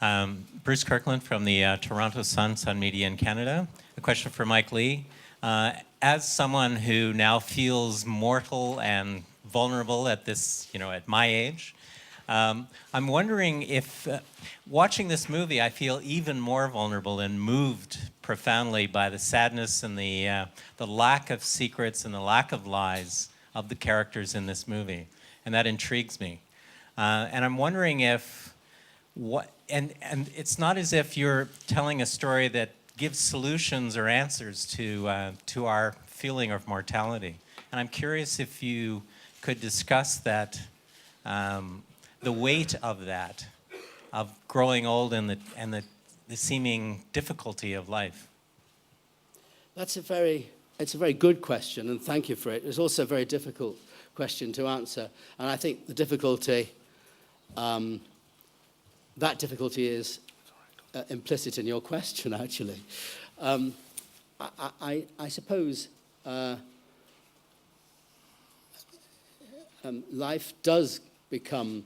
Bruce Kirkland from the Toronto Sun Media in Canada. A question for Mike Lee. As someone who now feels mortal and vulnerable at this, at my age, I'm wondering if, watching this movie, I feel even more vulnerable and moved profoundly by the sadness and the lack of secrets and the lack of lies of the characters in this movie, and that intrigues me. And I'm wondering if and it's not as if you're telling a story that gives solutions or answers to our feeling of mortality. And I'm curious if you could discuss that, the weight of that, of growing old and the seeming difficulty of life. It's a very good question, and thank you for it. It's also a very difficult question to answer, and I think the difficulty, that difficulty is implicit in your question, actually. I suppose life does become,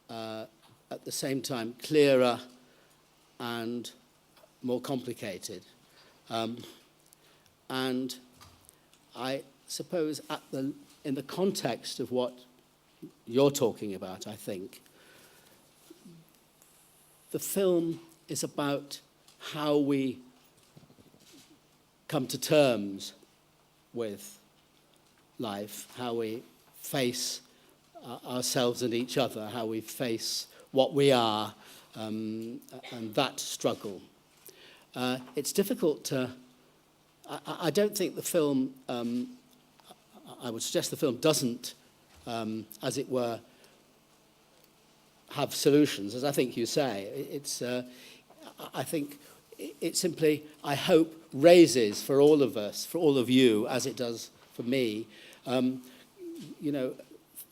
at the same time, clearer and more complicated. And I suppose in the context of what you're talking about, I think, the film is about how we come to terms with life, how we face ourselves and each other, how we face what we are, and that struggle. It's difficult to... I don't think the film... I would suggest the film doesn't, as it were, have solutions, as I think you say. I think it simply, I hope, raises for all of us, for all of you, as it does for me,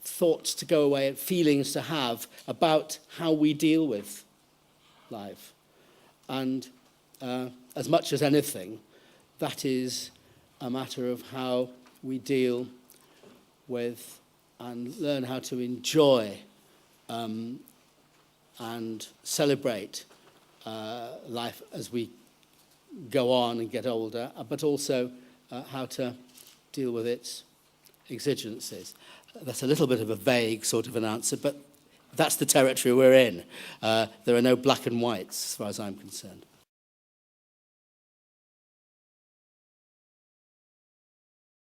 thoughts to go away and feelings to have about how we deal with life. And as much as anything, that is a matter of how we deal with and learn how to enjoy and celebrate life as we go on and get older, but also how to deal with its exigencies. That's a little bit of a vague sort of an answer, but that's the territory we're in. There are no black and whites, as far as I'm concerned.